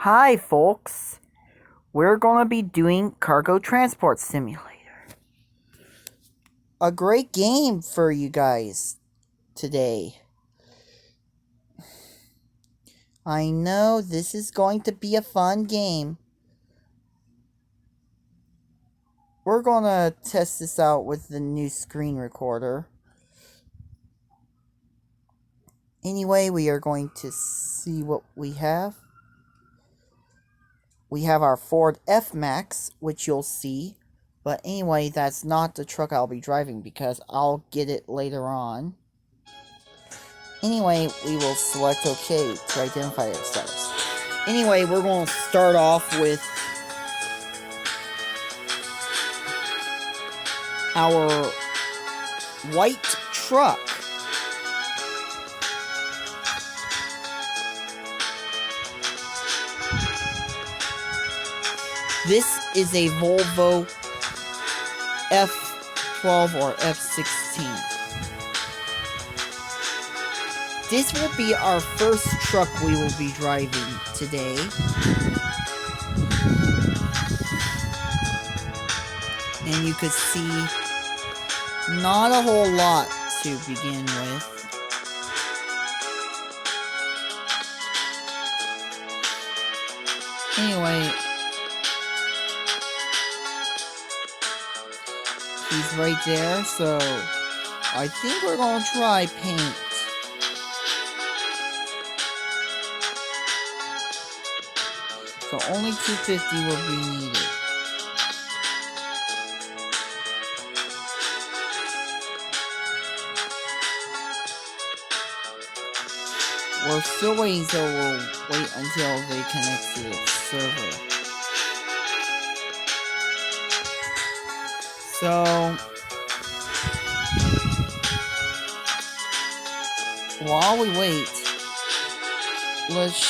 Hi, folks. We're going to be doing Cargo Transport Simulator. A great game for you guys today. I know this is going to be a fun game. We're going to test this out with the new screen recorder. Anyway, we are going to see what we have. We have our Ford F-Max, which you'll see. But anyway, that's not the truck I'll be driving because I'll get it later on. Anyway, we will select OK to identify ourselves. Anyway, we're going to start off with our white truck. This is a Volvo F12 or F16. This will be our first truck we will be driving today. And you could see not a whole lot to begin with. Anyway, he's right there, so I think we're going to try paint. So only $250 will be needed. We're still waiting, so we'll wait until they connect to the server. So while we wait, let's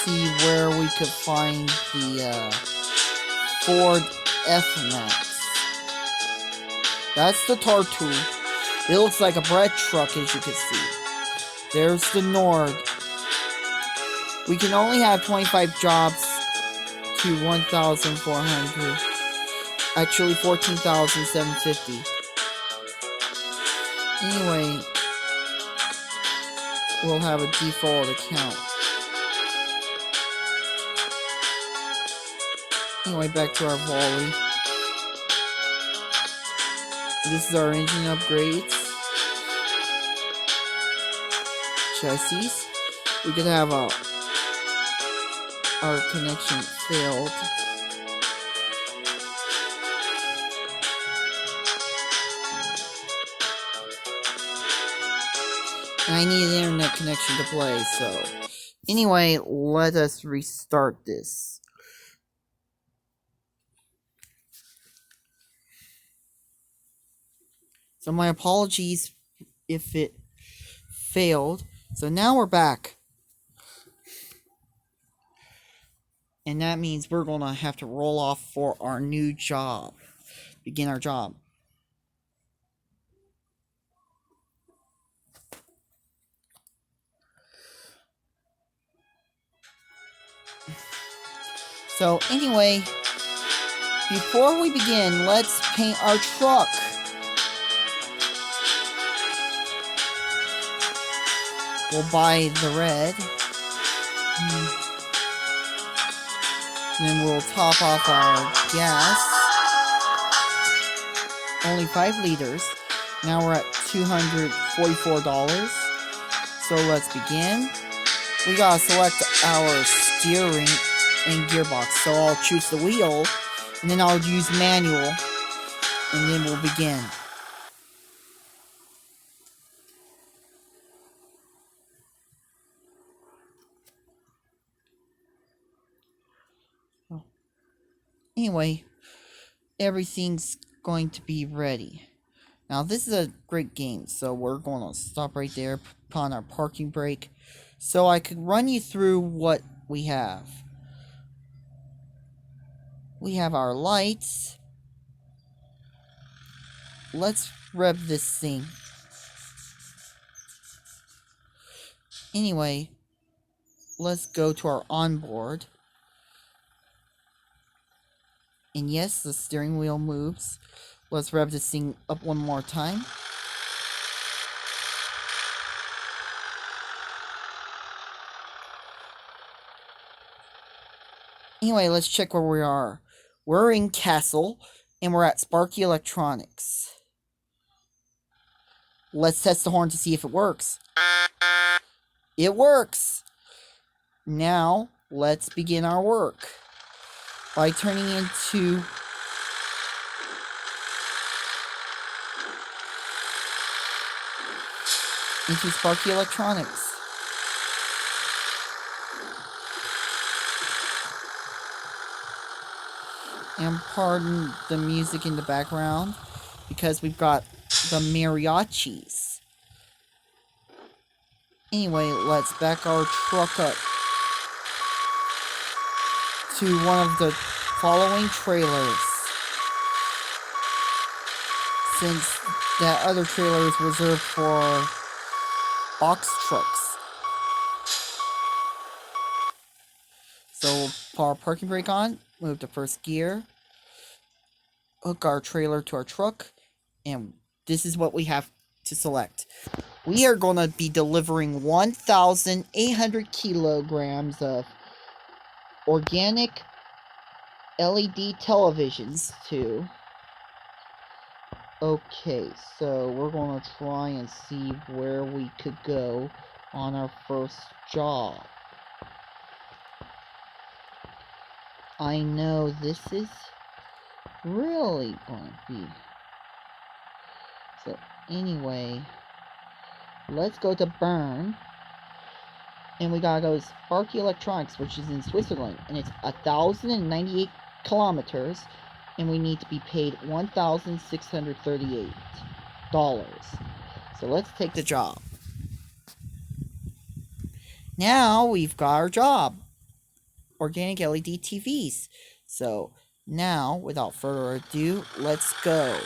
see where we could find the Ford F-Max. That's the Tartu. It looks like a bread truck, as you can see. There's the Nord. We can only have 25 jobs to 1,400. Actually, 14,750. Anyway, we'll have a default account. Anyway, back to our volley. This is our engine upgrades. Chassis. We could have our connection failed. And I need an internet connection to play, so anyway, let us restart this. So my apologies if it failed. So now we're back. And that means we're going to have to roll off for our new job. Begin our job. So anyway, before we begin, let's paint our truck. We'll buy the red. And then we'll top off our gas. Only 5 liters. Now we're at $244. So let's begin. We gotta select our steering and gearbox. So I'll choose the wheel. And then I'll use manual. And then we'll begin. Anyway, everything's going to be ready. Now, this is a great game, so we're going to stop right there upon our parking brake so I could run you through what we have. We have our lights. Let's rev this thing. Anyway, let's go to our onboard. And yes, the steering wheel moves. Let's rev this thing up one more time. Anyway, let's check where we are. We're in Castle, and we're at Sparky Electronics. Let's test the horn to see if it works. It works! Now, let's begin our work by turning into Sparky Electronics. And pardon the music in the background, because we've got the mariachis. Anyway, let's back our truck up to one of the following trailers, since that other trailer is reserved for box trucks. So we'll put our parking brake on, move to first gear, hook our trailer to our truck, and this is what we have to select. We are going to be delivering 1,800 kilograms of organic LED televisions to. Okay, so we're going to try and see where we could go on our first job. I know this is really going to be. So anyway, let's go to Bern. And we gotta go to Sparky Electronics, which is in Switzerland. And it's 1,098 kilometers. And we need to be paid $1,638. So let's take the job. Now we've got our job. Organic LED TVs. So now, without further ado, let's go.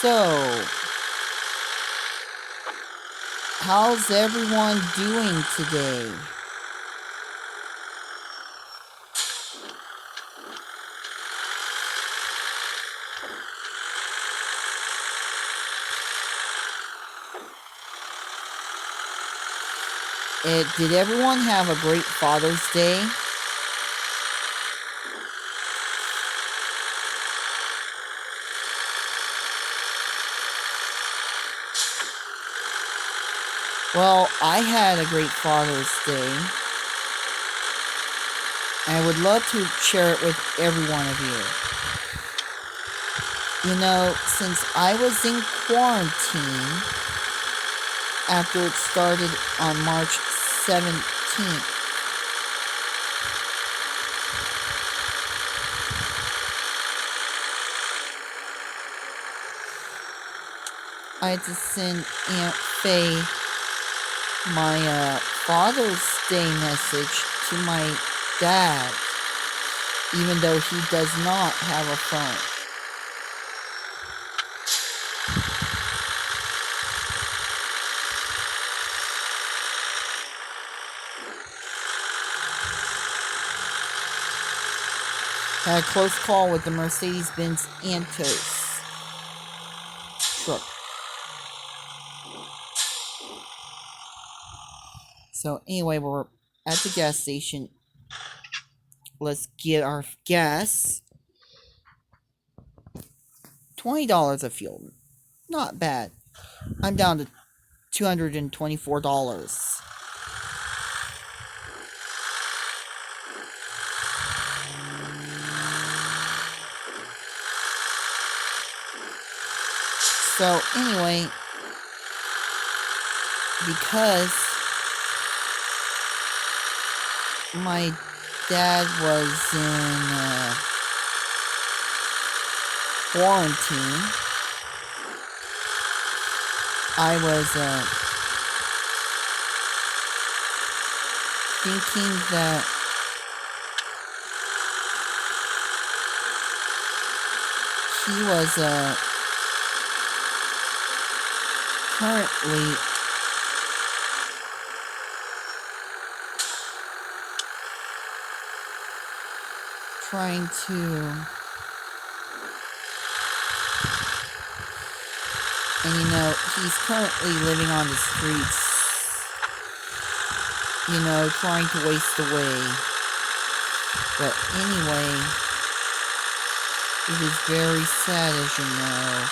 So, how's everyone doing today? Did everyone have a great Father's Day? Well, I had a great Father's Day. And I would love to share it with every one of you. You know, since I was in quarantine after it started on March 17th, I had to send Aunt Faye my Father's Day message to my dad, even though he does not have a phone. Had a close call with the Mercedes-Benz Antos truck. So anyway, we're at the gas station. Let's get our gas. $20 of fuel. Not bad. I'm down to $224. So anyway, because my dad was in quarantine, I was thinking that he was currently trying to, and you know, he's currently living on the streets, you know, trying to waste away. But anyway, it is very sad, as you know.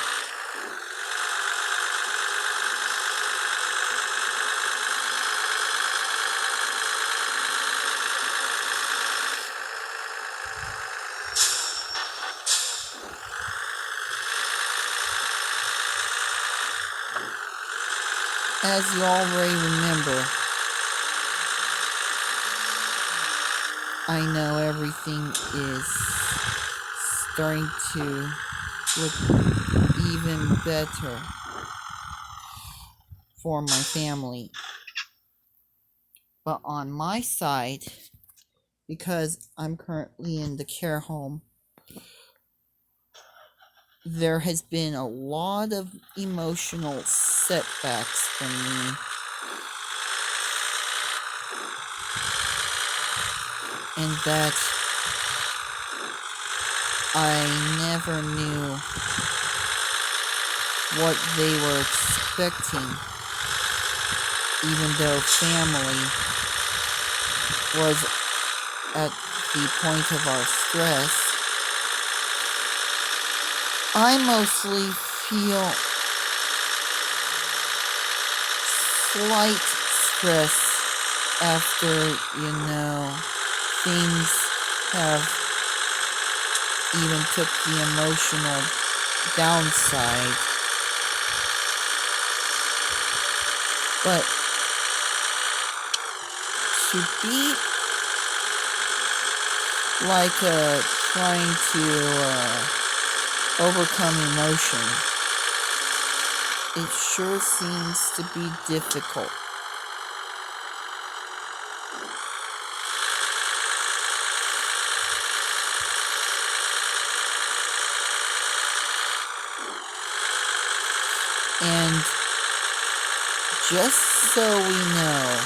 As you already remember, I know everything is starting to look even better for my family. But on my side, because I'm currently in the care home, there has been a lot of emotional setbacks for me. And that I never knew what they were expecting, even though family was at the point of our stress. I mostly feel slight stress after, you know, things have even took the emotional downside. But to be like trying to overcome emotion, it sure seems to be difficult. And just so we know,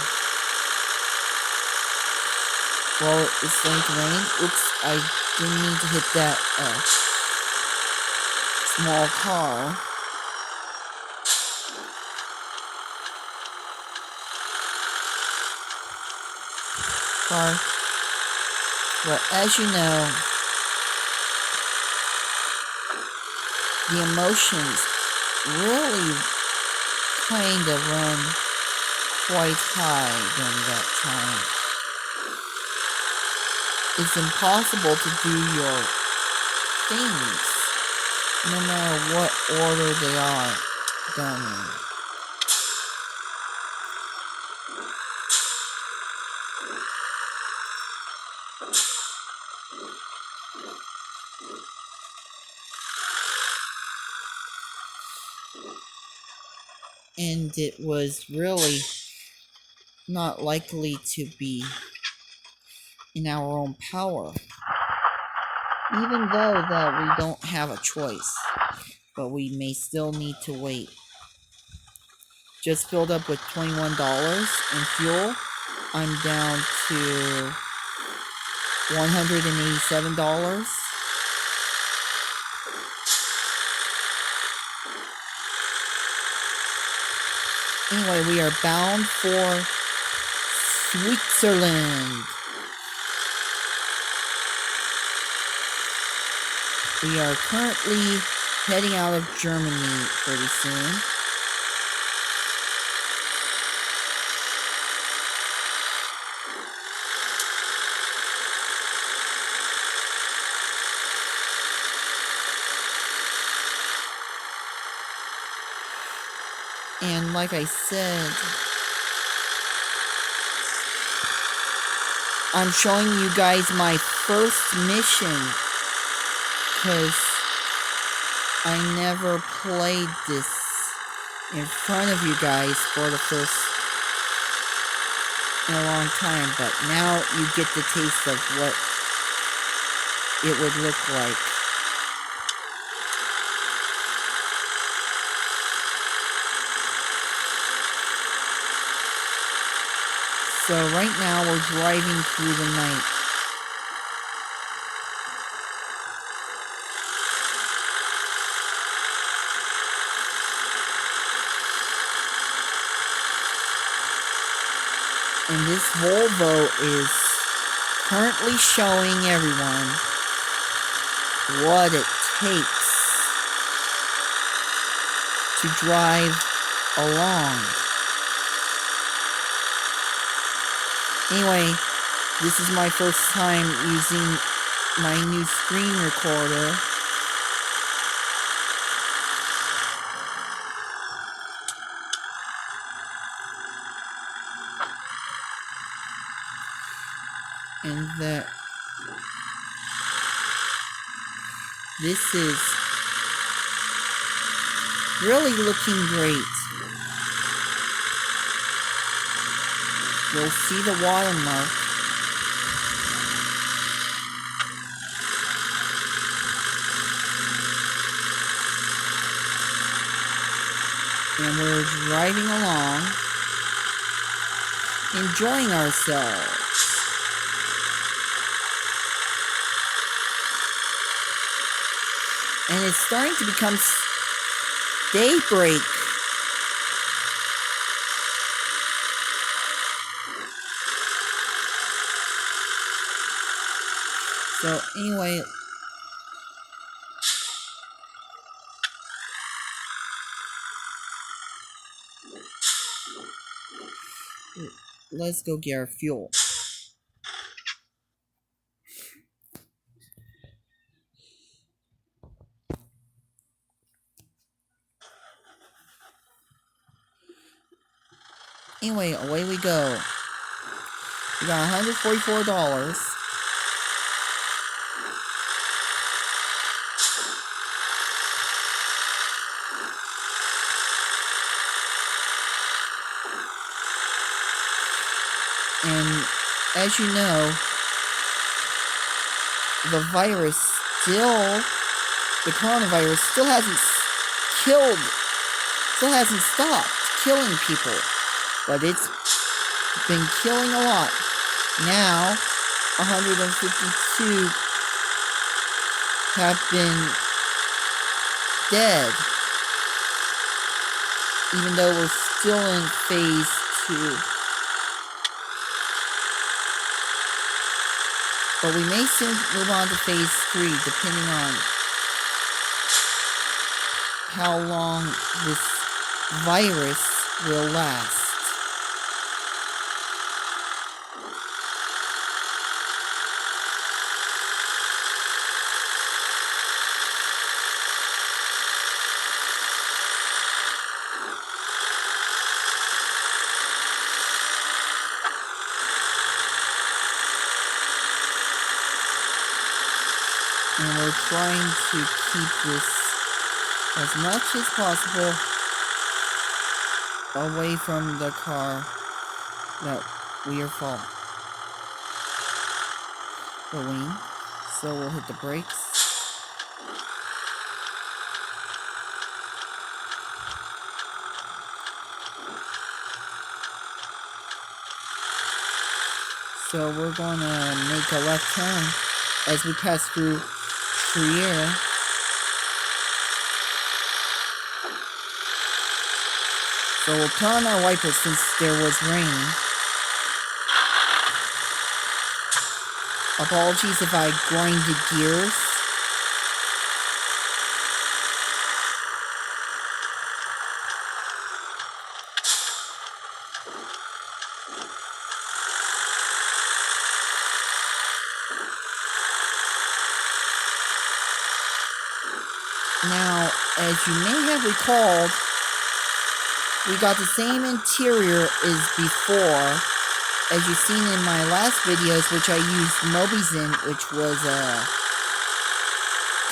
well, it's going to rain. Oops, I didn't mean to hit that small car. But as you know, the emotions really kind of run quite high during that time. It's impossible to do your things, no matter what order they are done in. And it was really not likely to be in our own power, even though that we don't have a choice, but we may still need to wait. Just filled up with $21 in fuel. I'm down to $187. Anyway, we are bound for Switzerland. We are currently heading out of Germany pretty soon. And like I said, I'm showing you guys my first mission, because I never played this in front of you guys for the first in a long time, but now you get the taste of what it would look like. So right now we're driving through the night. And this Volvo is currently showing everyone what it takes to drive along. Anyway, this is my first time using my new screen recorder. And that this is really looking great. You'll see the watermark. And we're driving along, enjoying ourselves. And it's starting to become daybreak. So anyway, let's go get our fuel. Anyway, away we go. We got $144. And as you know, the coronavirus still hasn't stopped killing people. But it's been killing a lot. Now, 152 have been dead. Even though we're still in phase 2. But we may soon move on to phase 3, depending on how long this virus will last. And we're trying to keep this as much as possible away from the car that we are following. So we'll hit the brakes. So we're going to make a left turn as we pass through Trier. So we'll turn on our wipers since there was rain. Apologies if I grinded gears. Now, as you may have recalled, we got the same interior as before, as you've seen in my last videos, which I used Mobizin, which was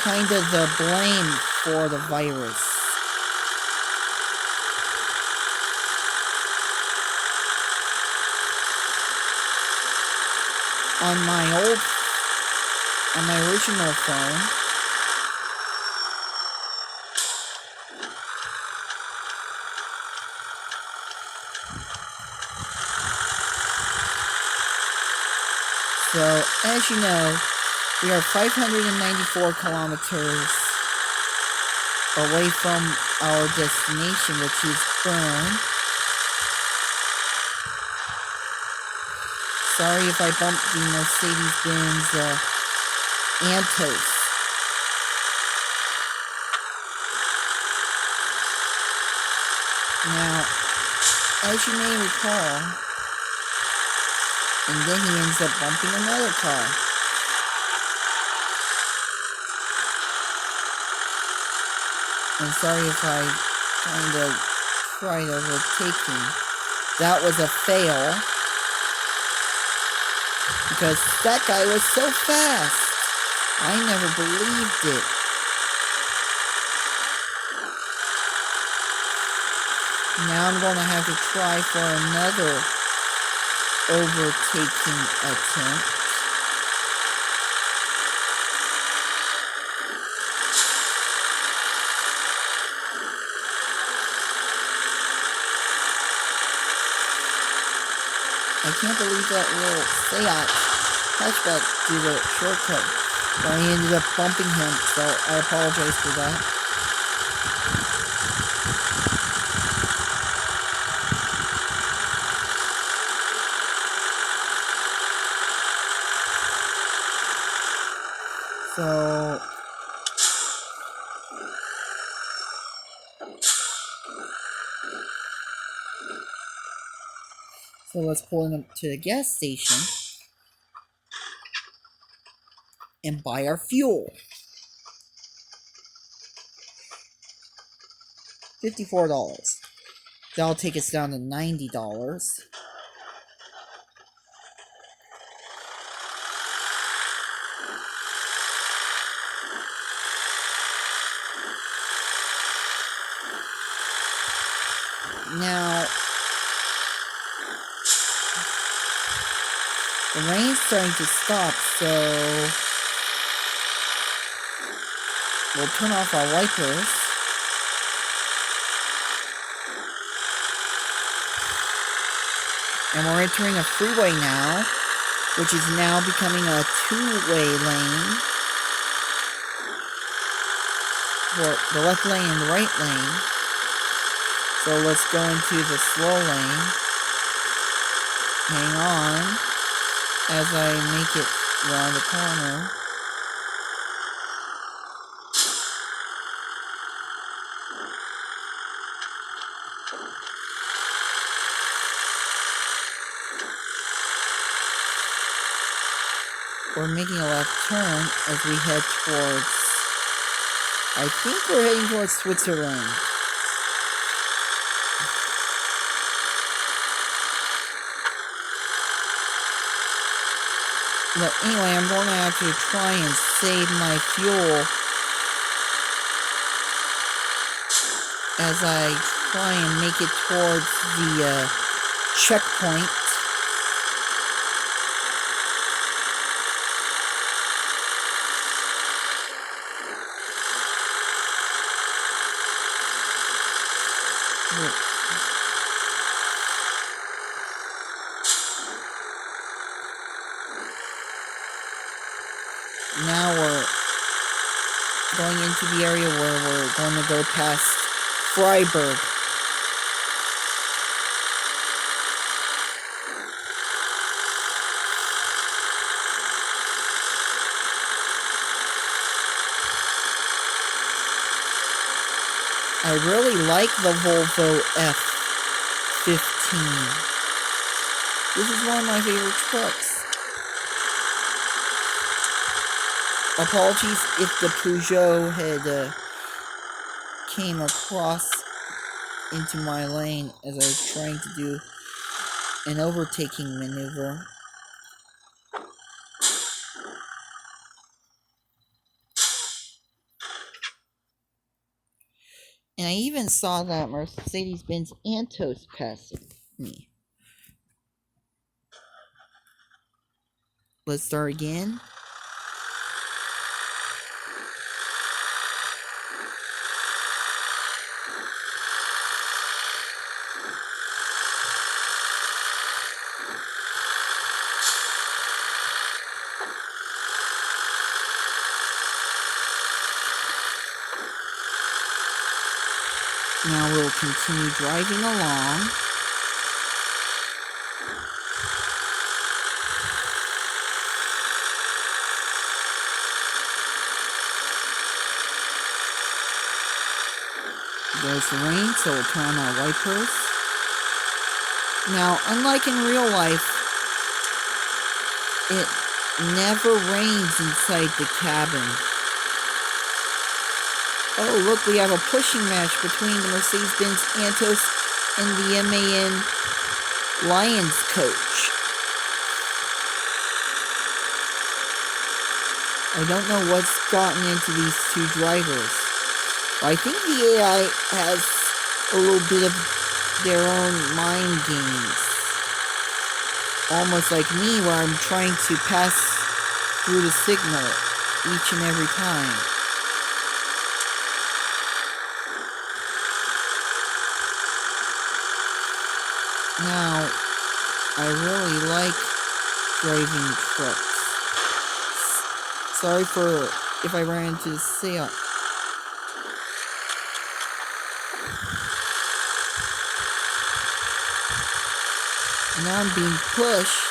kind of the blame for the virus. on my original phone. So, as you know, we are 594 kilometers away from our destination, which is Bern. Sorry if I bumped the Mercedes-Benz Antos. Now, as you may recall, and then he ends up bumping another car. I'm sorry if I kind of tried overtaking. That was a fail. Because that guy was so fast. I never believed it. Now I'm going to have to try for another overtaking attempt. I can't believe that little Seat hatchback did a shortcut, but I ended up bumping him, so I apologize for that. So let's pull in to the gas station and buy our fuel. $54. That'll take us down to $90. Now, the rain's starting to stop, so we'll turn off our wipers. And we're entering a freeway now, which is now becoming a two-way lane. For the left lane and the right lane. So let's go into the slow lane. Hang on as I make it around the corner. We're making a left turn as we head towards, I think we're heading towards Switzerland. But anyway, I'm going to have to try and save my fuel as I try and make it towards the checkpoint. Now we're going into the area where we're going to go past Freiburg. I really like the Volvo F15. This is one of my favorite trucks. Apologies if the Peugeot had came across into my lane as I was trying to do an overtaking maneuver. And I even saw that Mercedes-Benz Antos passing me. Let's start again. Now we'll continue driving along. There's the rain, so we'll turn on our wipers. Now, unlike in real life, it never rains inside the cabin. Oh, look, we have a pushing match between the Mercedes-Benz Antos and the MAN Lions coach. I don't know what's gotten into these two drivers. I think the AI has a little bit of their own mind games. Almost like me, where I'm trying to pass through the signal each and every time. Now, I really like driving trucks. Sorry for if I ran into the sale. Now I'm being pushed.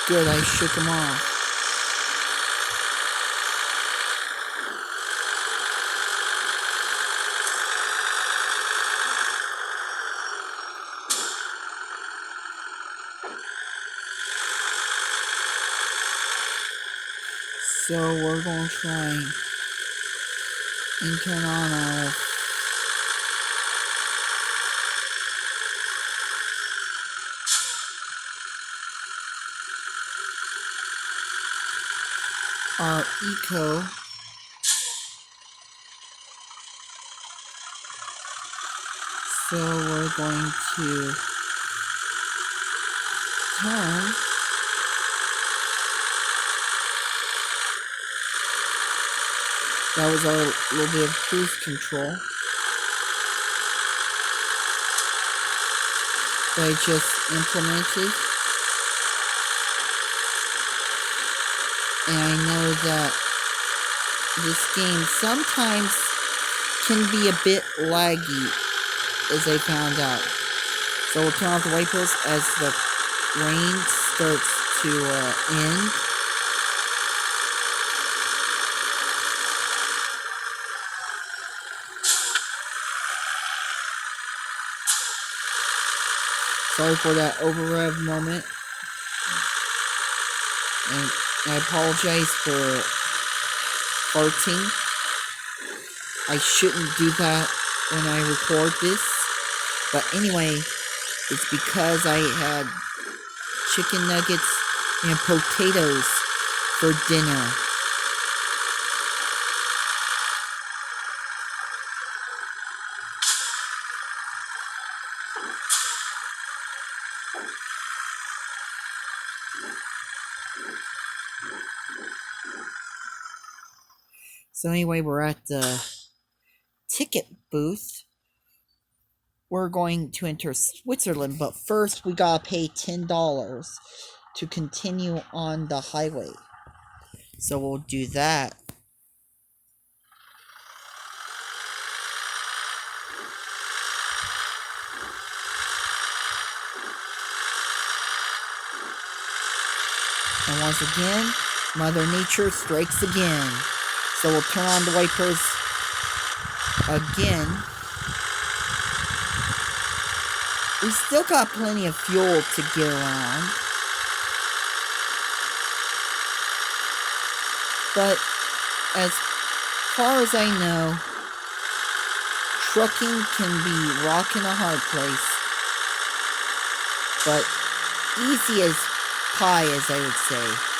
Good, I shook him off. So we're going to try and turn on our eco. So we're going to turn. That was our little bit of cruise control that I just implemented. And I know that this game sometimes can be a bit laggy, as I found out. So we'll turn off the wipers as the rain starts to end. Sorry for that over rev moment. And I apologize for farting. I shouldn't do that when I record this. But anyway, it's because I had chicken nuggets and potatoes for dinner. So anyway, we're at the ticket booth. We're going to enter Switzerland, but first we gotta pay $10 to continue on the highway. So we'll do that. And once again, Mother Nature strikes again. So we'll turn on the wipers again. We still got plenty of fuel to get around. But as far as I know, trucking can be rock in a hard place. But easy as pie, as I would say.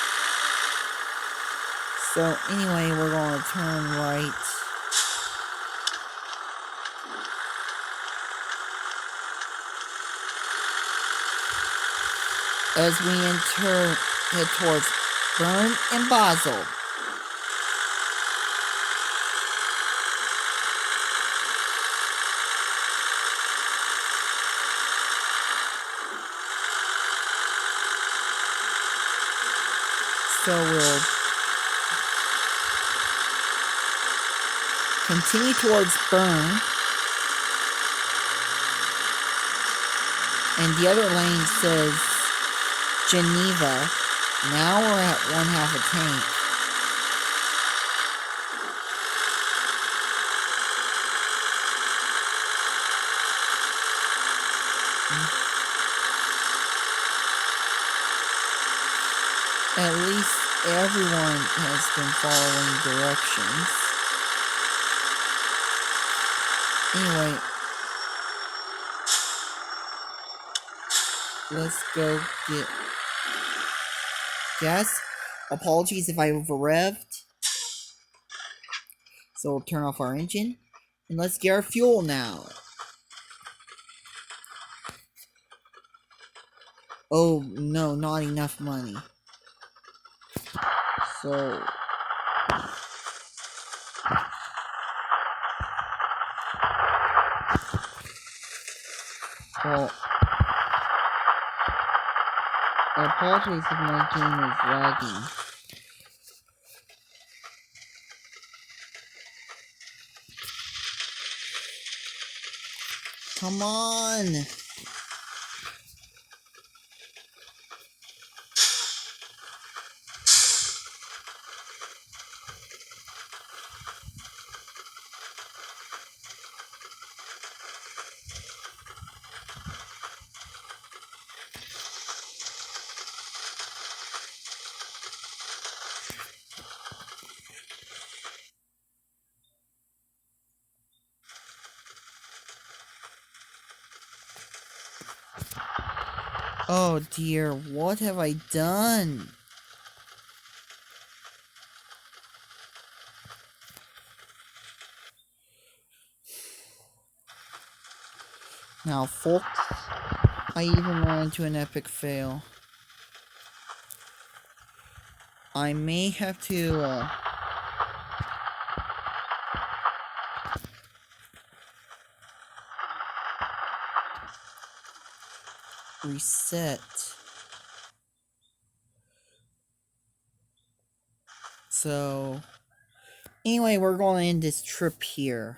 So anyway, we're going to turn right. as we head towards Bern and Basel. So we'll continue towards Bern. And the other lane says Geneva. Now we're at 1/2 a tank. At least everyone has been following directions. Anyway, let's go get gas. Apologies if I over-revved. So we'll turn off our engine. And let's get our fuel now. Oh no, not enough money. So well, I apologize if my game is lagging. Come on! Oh dear, what have I done? Now, folks, I even ran into an epic fail. I may have to, reset. So, anyway, we're going to end this trip here.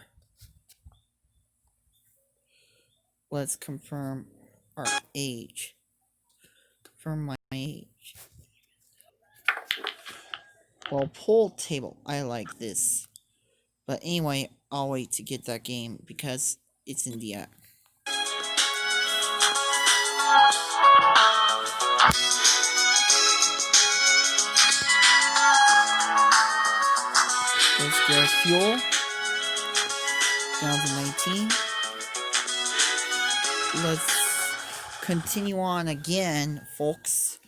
Let's confirm our age. Confirm my age. Well, pool table. I like this. But anyway, I'll wait to get that game because it's in the app. Let's get our fuel down to 19. Let's continue on again, folks.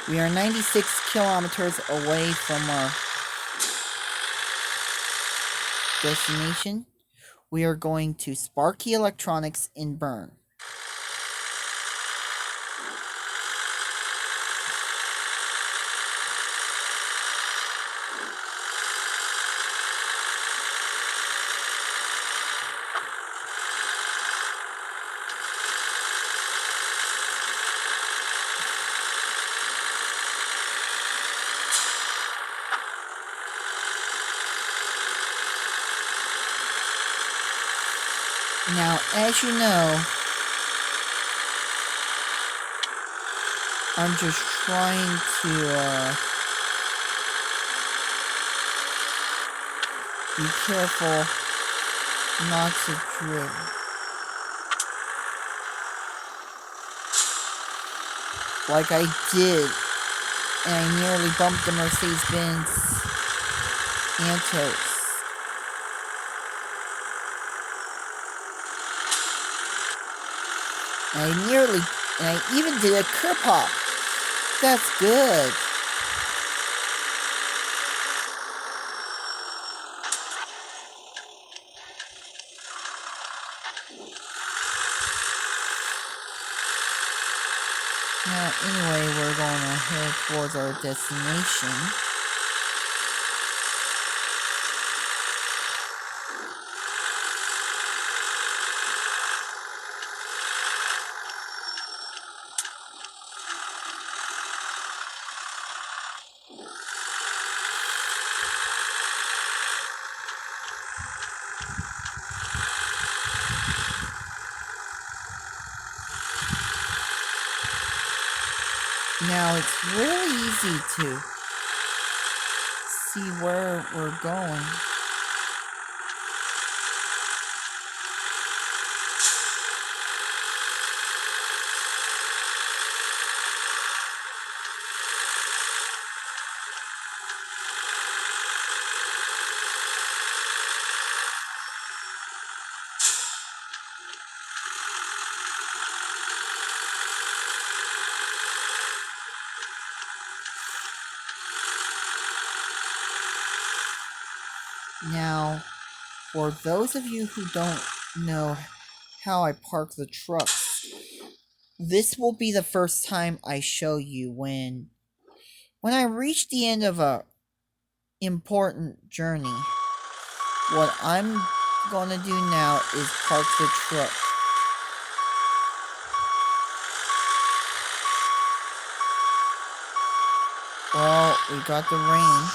We are 96 kilometers away from our destination. We are going to Sparky Electronics in Bern. Now, as you know, I'm just trying to, be careful not to drift. Like I did, and I nearly bumped the Mercedes-Benz Antos. And I even did a curb hop. That's good. Now, anyway, we're going to head towards our destination. Now, it's really easy to see where we're going. Now, for those of you who don't know how I park the trucks, this will be the first time I show you when I reach the end of a important journey. What I'm gonna do now is park the truck. Well, we got the rain.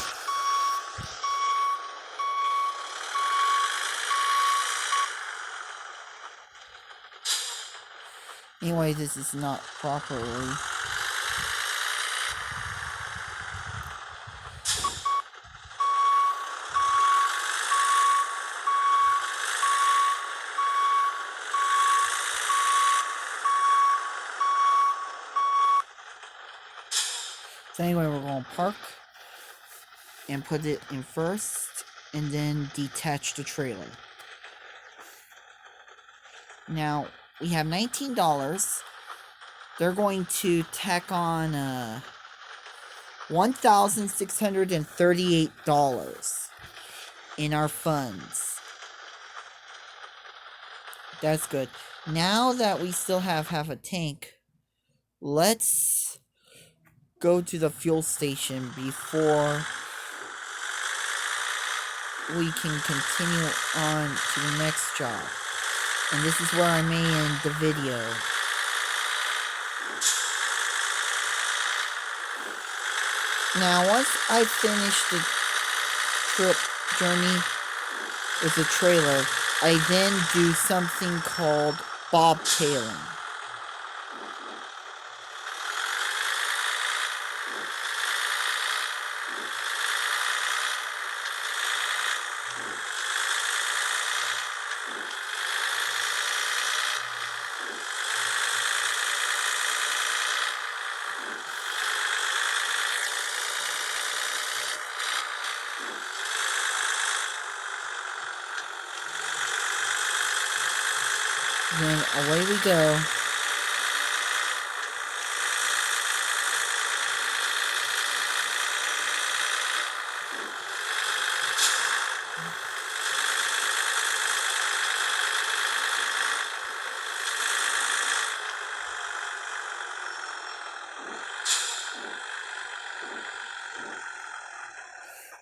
Anyway, this is not properly. So anyway, we're going to park and put it in first and then detach the trailer. Now, we have $19. They're going to tack on $1,638 in our funds. That's good. Now that we still have half a tank, let's go to the fuel station before we can continue on to the next job. And this is where I may end the video. Now, once I finish the trip journey with the trailer, I then do something called bobtailing. Then away we go.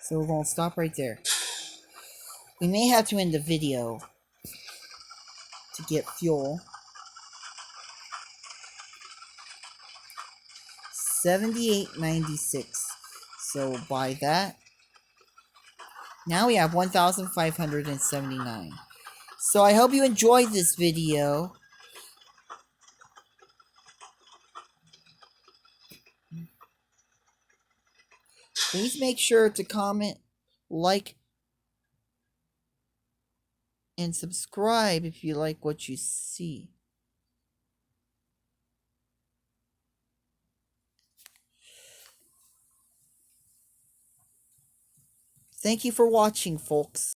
So we're going to stop right there. We may have to end the video to get fuel. 78.96. So we'll buy that. Now we have 1,579. So I hope you enjoyed this video. Please make sure to comment, like, and subscribe if you like what you see. Thank you for watching, folks.